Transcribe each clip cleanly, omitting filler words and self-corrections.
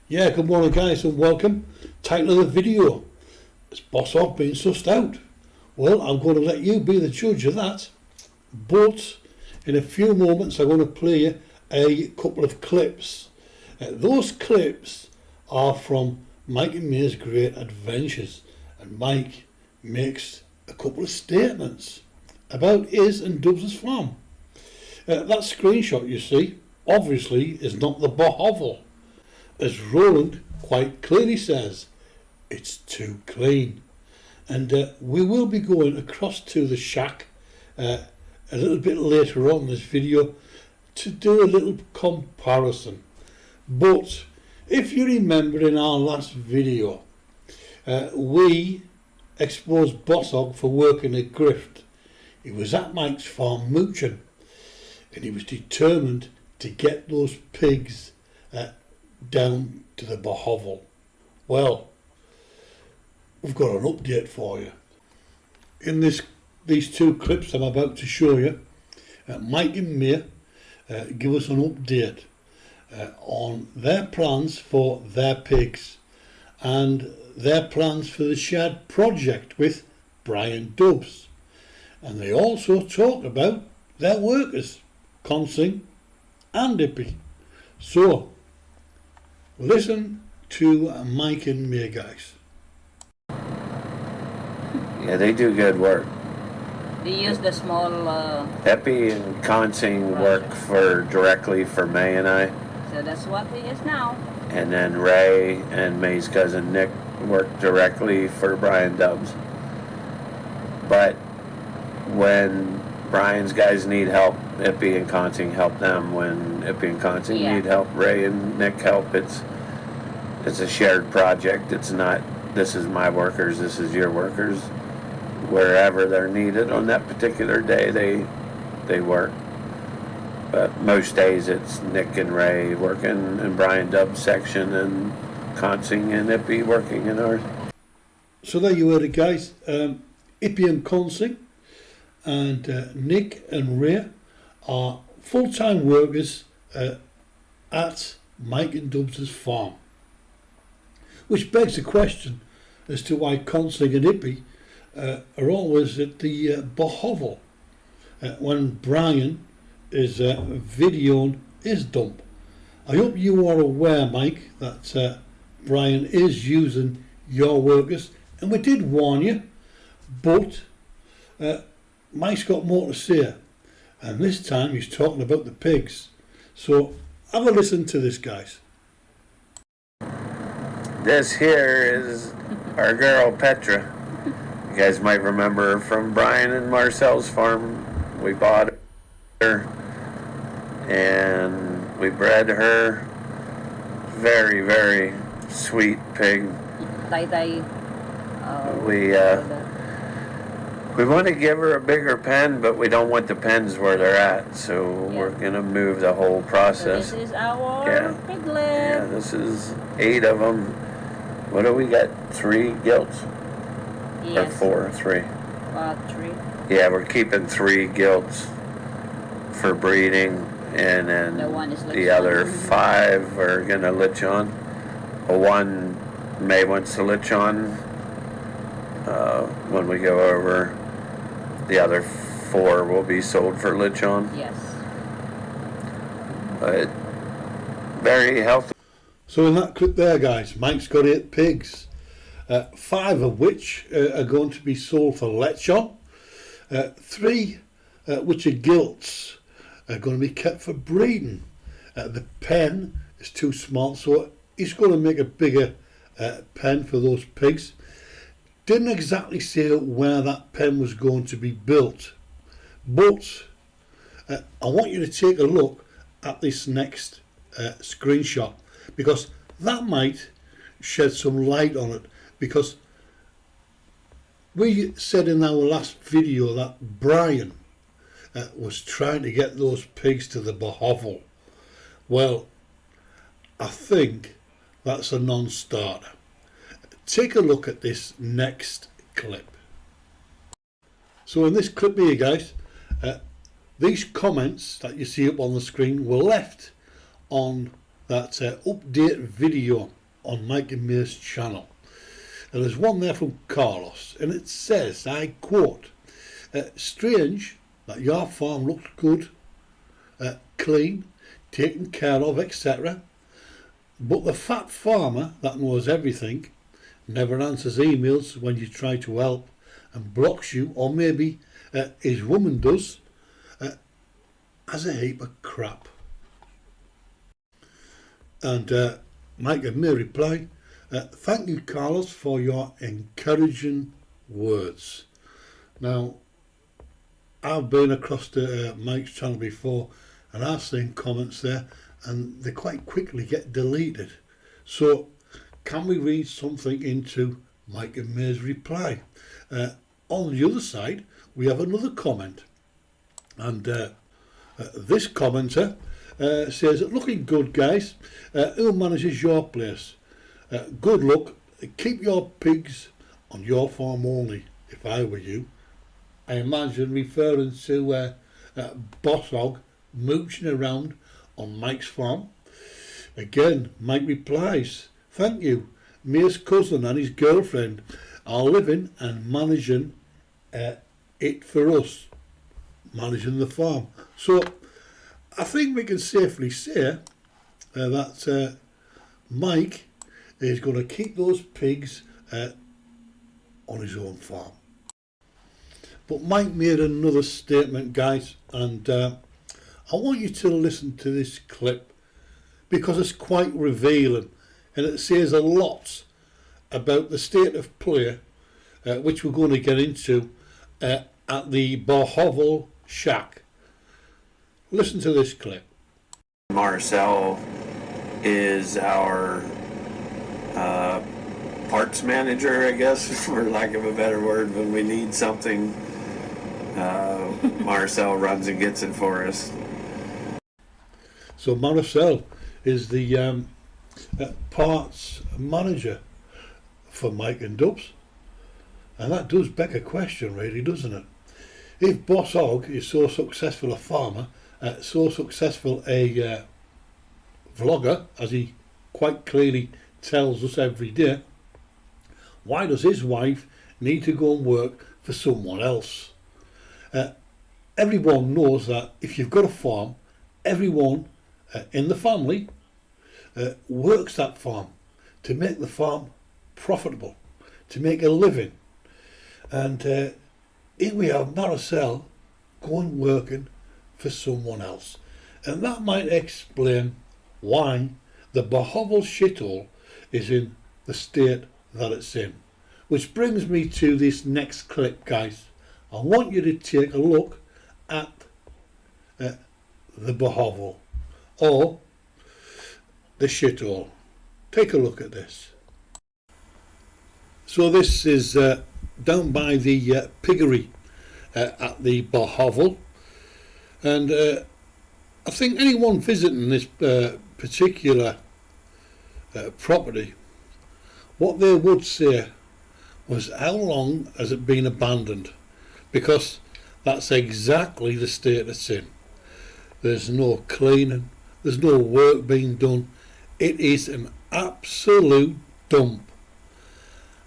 Yeah, good morning guys and welcome. Title of the video, is Bosshog being sussed out? Well, I'm going to let you be the judge of that, but in a few moments I'm going to play you a couple of clips. Those clips are from Mike and May's Great Adventures, and Mike makes a couple of statements about his and Dubs' farm. That screenshot you see obviously is not the Bosshog, as Roland quite clearly says. It's too clean. And we will be going across to the shack a little bit later on in this video to do a little comparison. But if you remember in our last video, we exposed Bosshog for working a grift. He was at Mike's farm mooching, and he was determined to get those pigs down to the Bosshog. Well, we've got an update for you. In these two clips I'm about to show you, Mike and May give us an update on their plans for their pigs and their plans for the shared project with Brian Dubs. And they also talk about their workers, Consing and Ippy. So, listen to Mike and May, guys. Yeah, they do good work. They use the small Epi and Consing work directly for May and I. so that's what we use now. And then Ray and May's cousin Nick work directly for Brian Dubs. But when Brian's guys need help, Ippy and Consing help them. When Ippy and Consing need help, Ray and Nick help. It's a shared project. It's not, this is my workers, this is your workers. Wherever they're needed on that particular day, they work. But most days it's Nick and Ray working in Brian Dub's section and Consing and Ippy working in ours. So there you heard it, guys. Ippy and Consing and Nick and Ray are full-time workers at Mike and Dubs' farm. Which begs the question as to why Consing and Ippy are always at the Bosshog when Brian is videoing his dump. I hope you are aware, Mike, that Brian is using your workers, and we did warn you, but Mike's got more to say, and this time he's talking about the pigs. So have a listen to this, guys. This here is our girl Petra. You guys might remember her from Brian and Marcel's farm. We bought her and we bred her. Very, very sweet pig. We want to give her a bigger pen, but we don't want the pens where they're at, so we're gonna move the whole process. So this is our piglet. Yeah, this is 8 of them. What do we got? 3 gilts? Yes. Or 4? 3? 3. Yeah, we're keeping 3 gilts for breeding, and then the other 5 are gonna litch on. One May wants to litch on when we go over. The other 4 will be sold for litch on. Yes. But very healthy. So in that clip there, guys, Mike's got 8 pigs, 5 of which are going to be sold for lechon. 3 which are gilts are going to be kept for breeding. The pen is too small, so he's going to make a bigger pen for those pigs. Didn't exactly say where that pen was going to be built, but I want you to take a look at this next screenshot, because that might shed some light on it, because we said in our last video that Brian was trying to get those pigs to the Bosshog. Well, I think that's a non-starter. Take a look at this next clip. So in this clip here, guys, these comments that you see up on the screen were left on that update video on Mike and May's channel. And there's one there from Carlos, and it says, I quote, strange that your farm looks good, clean, taken care of, etc. But the fat farmer that knows everything never answers emails when you try to help and blocks you, or maybe his woman does, has a heap of crap. And Mike and May reply, thank you, Carlos, for your encouraging words. Now, I've been across to Mike's channel before, and I've seen comments there, and they quite quickly get deleted. So, can we read something into Mike and May's reply? On the other side, we have another comment, and this commenter says, looking good, guys. Who manages your place? Good luck. Keep your pigs on your farm only, if I were you. I imagine referring to Bosshog mooching around on Mike's farm. Again, Mike replies, thank you. May's cousin and his girlfriend are living and managing it for us, managing the farm. So I think we can safely say that Mike is going to keep those pigs on his own farm. But Mike made another statement, guys, and I want you to listen to this clip because it's quite revealing, and it says a lot about the state of play, which we're going to get into at the Bosshog shack. Listen to this clip. Marcel is our parts manager, I guess, for lack of a better word. When we need something, Marcel runs and gets it for us. So Marcel is the parts manager for Mike and Dubs, and that does beg a question, really, doesn't it? If Bosshog is so successful a farmer, so successful a vlogger, as he quite clearly tells us every day, why does his wife need to go and work for someone else? Everyone knows that if you've got a farm, everyone in the family works that farm to make the farm profitable, to make a living. And here we have Marcel going working for someone else, and that might explain why the Bosshog shithole is in the state that it's in. Which brings me to this next clip, guys. I want you to take a look at the Bosshog, or the shithole. Take a look at this. So this is down by the piggery at the Bosshog, and I think anyone visiting this particular property, what they would say was, how long has it been abandoned? Because that's exactly the state it's in. There's no cleaning, there's no work being done. It is an absolute dump.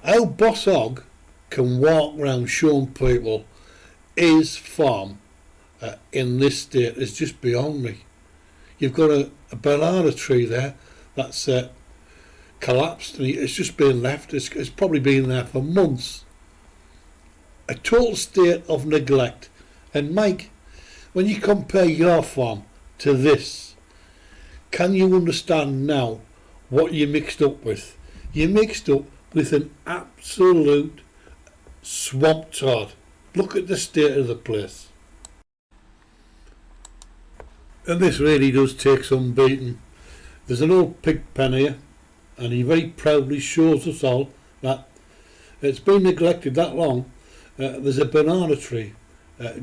How Bosshog can walk around showing people his farm in this state is just beyond me. You've got a banana tree there that's collapsed, and it's just been left. It's probably been there for months. A total state of neglect. And Mike, when you compare your farm to this, can you understand now what you mixed up with? You mixed up with an absolute swamp tard. Look at the state of the place. And this really does take some beating. There's an old pig pen here, and he very proudly shows us all that it's been neglected that long. There's a banana tree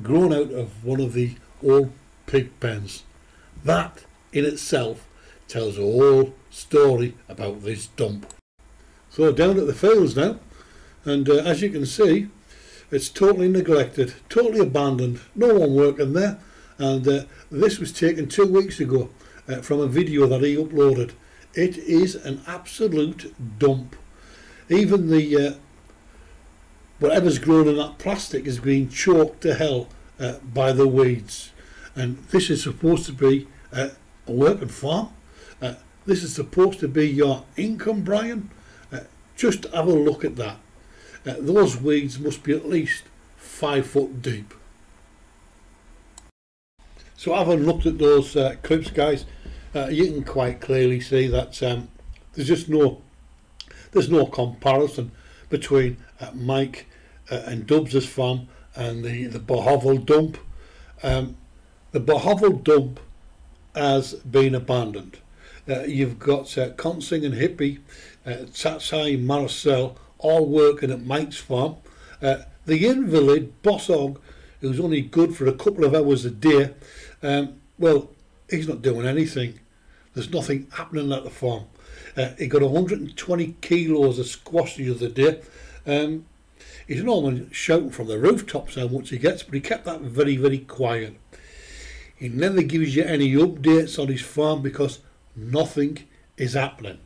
grown out of one of the old pig pens. That in itself tells a whole story about this dump. So down at the fields now, and as you can see, it's totally neglected, totally abandoned, no one working there. And this was taken 2 weeks ago from a video that he uploaded It is an absolute dump. Even the whatever's grown in that plastic is being choked to hell by the weeds. And this is supposed to be a working farm. This is supposed to be your income, Brian. Just have a look at that. Those weeds must be at least 5 foot deep. So having looked at those clips, guys, you can quite clearly see that there's no comparison between Mike and Dubs' farm and the Bosshog dump. The Bosshog dump has been abandoned. You've got Consing and Hippie, Tatsai, Marcel, all working at Mike's farm. The invalid, Bosshog, who's only good for a couple of hours a day, well, he's not doing anything. There's nothing happening at the farm. He got 120 kilos of squash the other day. He's normally shouting from the rooftops how much he gets, but he kept that very, very quiet. He never gives you any updates on his farm because nothing is happening.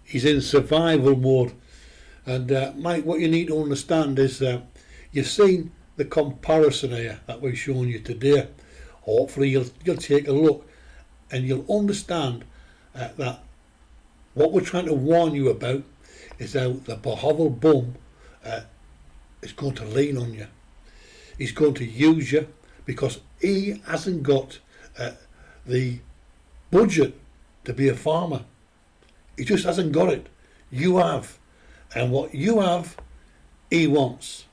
He's in survival mode. And Mike, what you need to understand is you've seen the comparison here that we've shown you today. Hopefully you'll take a look and you'll understand that what we're trying to warn you about is how the Bosshog bum is going to lean on you. He's going to use you because he hasn't got the budget to be a farmer. He just hasn't got it. You have. And what you have, he wants.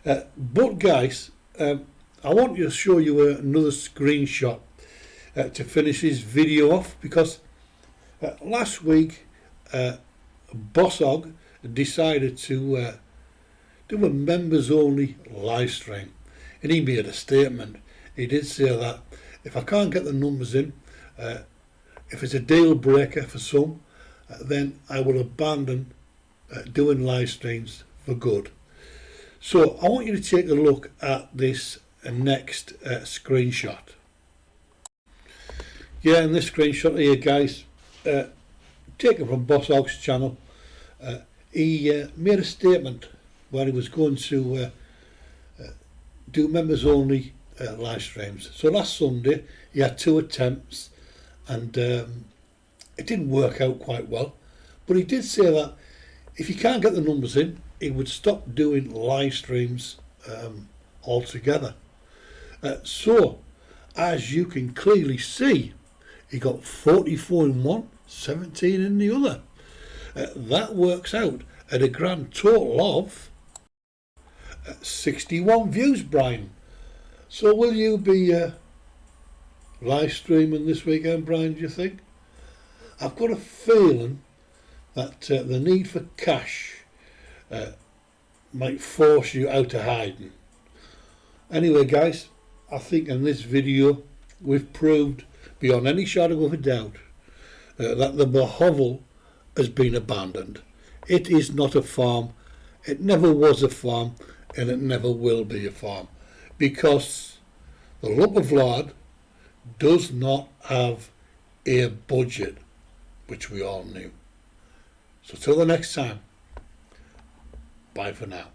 But guys, I want to show you another screenshot to finish this video off, because last week Bosshog decided to do a members only live stream, and he made a statement. He did say that if I can't get the numbers in, if it's a deal breaker for some, then I will abandon doing live streams for good. So I want you to take a look at this next screenshot. Yeah, in this screenshot here, guys, taken from Bosshog's channel, he made a statement where he was going to do members only live streams. So last Sunday he had 2 attempts, and it didn't work out quite well, but he did say that if he can't get the numbers in, he would stop doing live streams altogether. So as you can clearly see, he got 44 in one, 17 in the other. That works out at a grand total of 61 views, Brian. So will you be live streaming this weekend, Brian, do you think? I've got a feeling that the need for cash might force you out of hiding. Anyway, guys, I think in this video we've proved beyond any shadow of a doubt that the Bosshog has been abandoned. It is not a farm, it never was a farm, and it never will be a farm, because the lump of lard does not have a budget, which we all knew. So till the next time, bye for now.